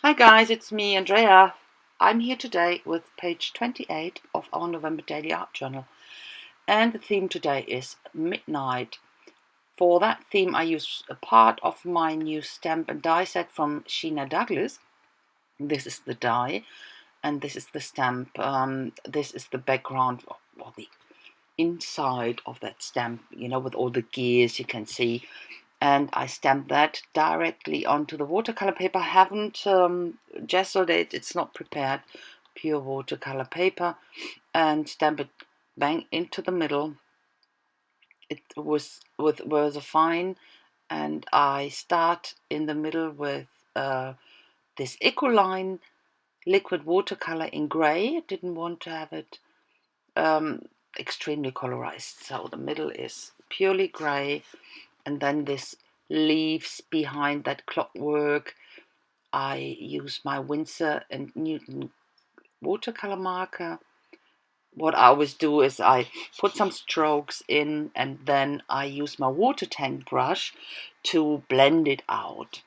Hi guys, it's me, Andrea. I'm here today with page 28 of our November Daily Art Journal. And the theme today is midnight. For that theme, I use a part of my new stamp and die set from Sheena Douglas. This is the die, and this is the stamp. This is the background, or the inside of that stamp, with all the gears you can see. And I stamped that directly onto the watercolor paper. I haven't gessoed it, it's not prepared, pure watercolor paper, and stamp it bang into the middle. It was with a fine, and I start in the middle with this Ecoline liquid watercolor in gray. I didn't want to have it extremely colorized, so the middle is purely gray, and then this leaves behind that clockwork. I use my Winsor and Newton watercolor marker. What I always do is I put some strokes in, and then I use my water tank brush to blend it out.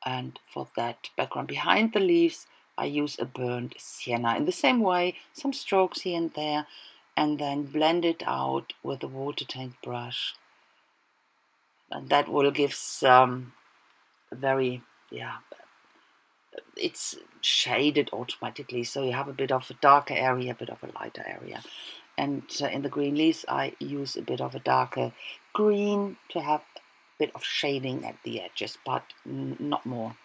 And for that background behind the leaves, I use a burnt sienna. In the same way, some strokes here and there, and then blend it out with the water tank brush. And that will give some very, it's shaded automatically, so you have a bit of a darker area, a bit of a lighter area. And in the green leaves, I use a bit of a darker green to have a bit of shading at the edges, but not more.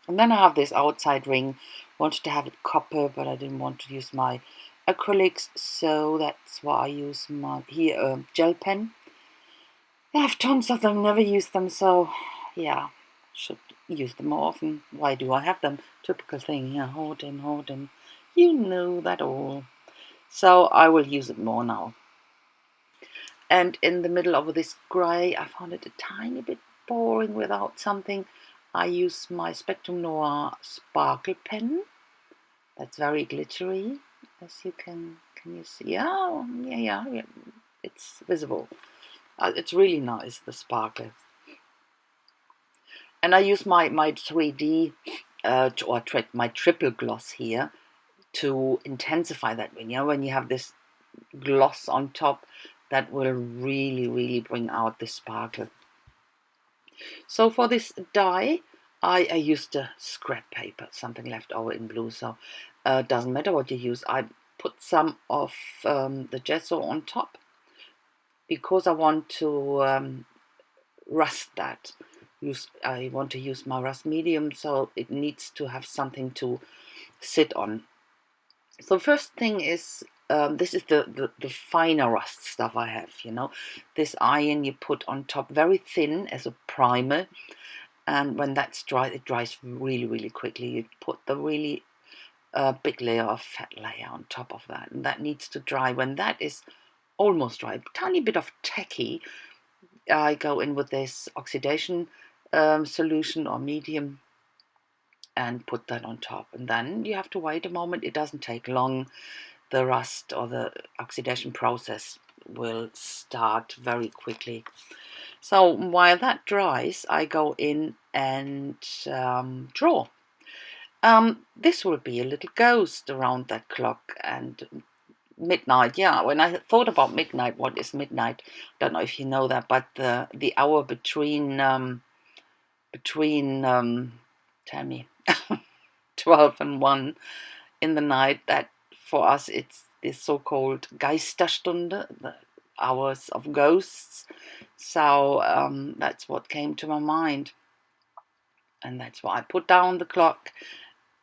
And then I have this outside ring. Wanted to have it copper, but I didn't want to use my acrylics, so that's why I use my gel pen. I have tons of them, never use them, so yeah, should use them more often. Why do I have them? Typical thing, hoard and you know that all. So I will use it more now. And in the middle of this grey, I found it a tiny bit boring without something. I use my Spectrum Noir sparkle pen. That's very glittery, as you can you see? Yeah, it's visible. It's really nice, the sparkle. And I use my 3D my triple gloss here to intensify that wing. When you have this gloss on top, that will really bring out the sparkle. So for this die, I used a scrap paper, something left over in blue, so doesn't matter what you use. I put some of the gesso on top because I want to rust that. I want to use my rust medium, so it needs to have something to sit on. So first thing is, this is the finer rust stuff I have, this iron you put on top very thin as a primer, and when that's dry, it dries really quickly. You put the really big layer of fat layer on top of that, and that needs to dry. When that is almost dry, a tiny bit of tacky, I go in with this oxidation solution or medium and put that on top. And then you have to wait a moment. It doesn't take long. The rust or the oxidation process will start very quickly. So while that dries, I go in and draw. This will be a little ghost around that clock and midnight. Yeah, when I thought about midnight, what is midnight? Don't know if you know that, but the hour between tell me 12 and 1 in the night, that for us it's this so-called Geisterstunde, the hours of ghosts. So that's what came to my mind, and that's why I put down the clock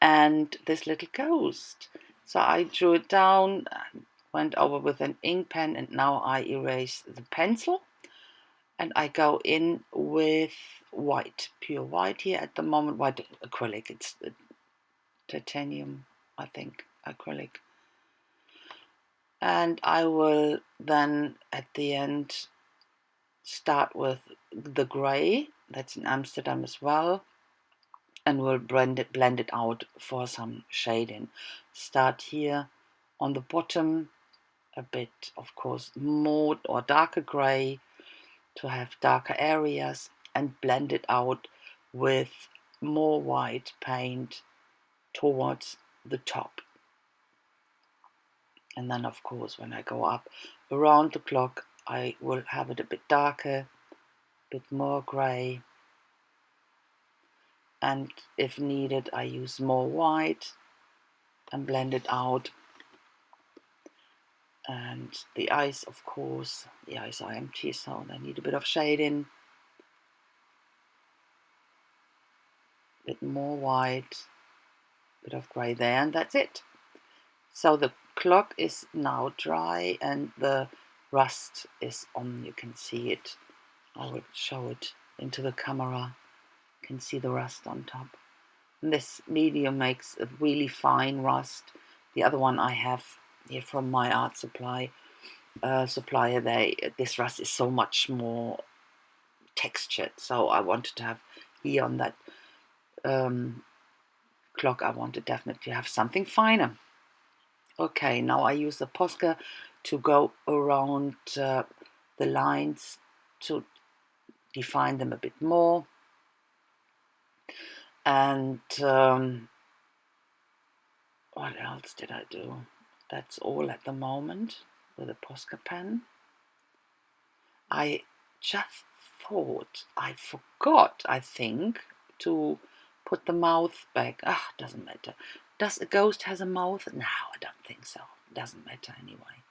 and this little ghost. So I drew it down, went over with an ink pen, and now I erase the pencil, and I go in with white, pure white here at the moment, white acrylic. It's the titanium, I think, acrylic. And I will then at the end start with the grey, that's in Amsterdam as well, and we'll blend it out for some shading. Start here on the bottom, a bit, of course, more or darker grey to have darker areas, and blend it out with more white paint towards the top. And then, of course, when I go up around the clock, I will have it a bit darker, a bit more grey. And if needed, I use more white and blend it out. And the eyes, of course, the eyes are empty, so they need a bit of shading. A bit more white, a bit of grey there, and that's it. So the clock is now dry and the rust is on. You can see it. I will show it into the camera. You can see the rust on top. And this medium makes a really fine rust. The other one I have here from my art supplier, this rust is so much more textured. So I wanted to have here on that clock, I wanted definitely have something finer. Okay, now I use the Posca to go around the lines to define them a bit more. And what else did I do? That's all at the moment with a Posca pen. I just thought I forgot, I think, to put the mouth back. Doesn't matter. Does a ghost has a mouth? No, I don't think so. Doesn't matter anyway.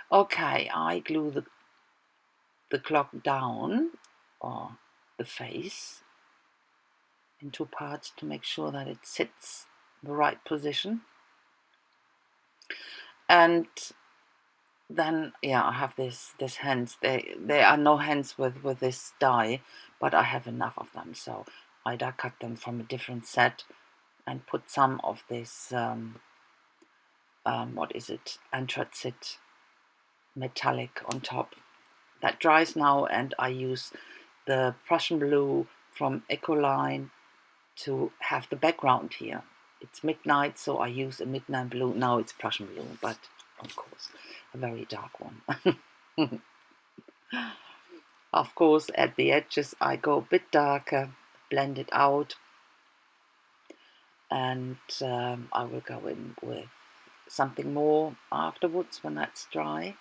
Okay, I glue the clock down, or the face, in two parts to make sure that it sits the right position. And then, yeah, I have this hands. There are no hands with this die, but I have enough of them, so I die cut them from a different set and put some of this what is it, anthracite metallic on top. That dries now, and I use the Prussian blue from Ecoline to have the background here. It's midnight, so I use a midnight blue. Now it's Prussian blue, but of course a very dark one. Of course, at the edges I go a bit darker, blend it out, and I will go in with something more afterwards when that's dry.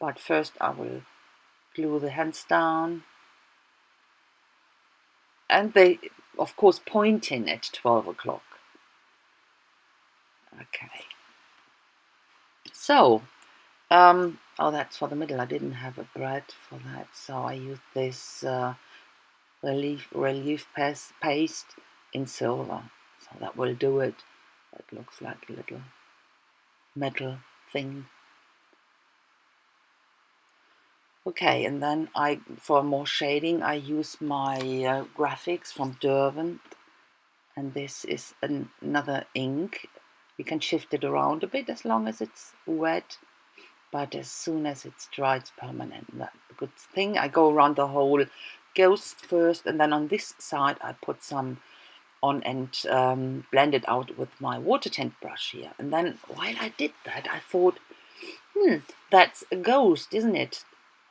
But first I will glue the hands down, and they, of course, pointing at 12 o'clock. Okay. So, oh, that's for the middle. I didn't have a bread for that, so I used this relief paste in silver. So that will do it. It looks like a little metal thing. Okay, and then for more shading, I use my graphics from Derwent, and this is another ink. You can shift it around a bit as long as it's wet, but as soon as it's dry, it's permanent. That's a good thing. I go around the whole ghost first, and then on this side I put some on and blend it out with my water tint brush here. And then while I did that, I thought, that's a ghost, isn't it?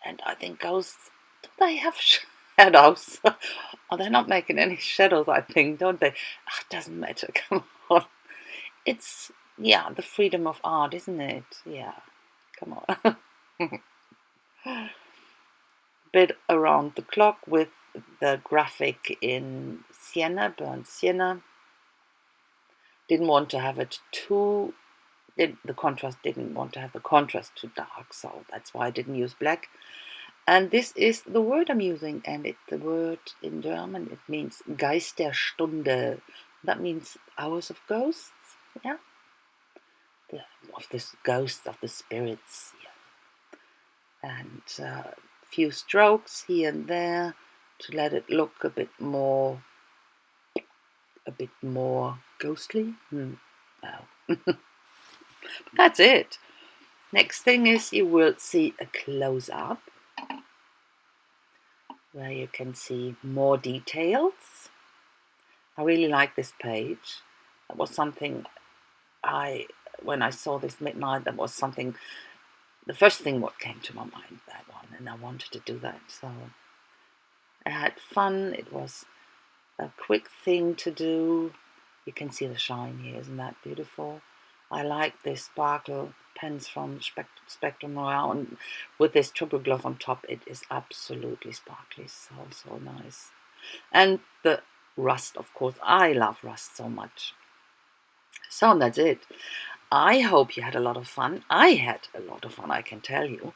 And I think ghosts, do they have shadows? Oh, they're not making any shadows, I think, don't they? Doesn't matter, come on. It's, yeah, the freedom of art, isn't it? Yeah, come on. Bit around the clock with the graphic in sienna, burnt sienna. Didn't want to have it too, the contrast, didn't want to have the contrast too dark, so that's why I didn't use black. And this is the word I'm using, and the word in German, it means Geisterstunde. That means hours of ghosts, yeah? Of the ghosts, of the spirits, yeah. And a few strokes here and there to let it look a bit more ghostly. No. That's it. Next thing is you will see a close-up where you can see more details. I really like this page. That was something when I saw this midnight, that was something, the first thing what came to my mind, that one, and I wanted to do that. So I had fun. It was a quick thing to do. You can see the shine here, isn't that beautiful? I like this sparkle pens from Spectrum Royale, and with this triple gloss on top, it is absolutely sparkly, so nice. And the rust, of course, I love rust so much. So that's it. I hope you had a lot of fun. I had a lot of fun, I can tell you.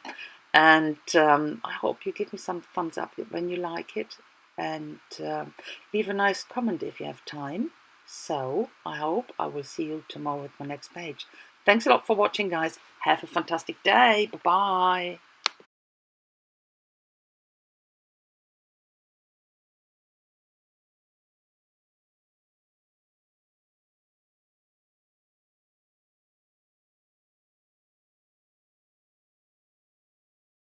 And I hope you give me some thumbs up when you like it, and leave a nice comment if you have time. So I hope I will see you tomorrow with my next page. Thanks a lot for watching, guys. Have a fantastic day. Bye-bye.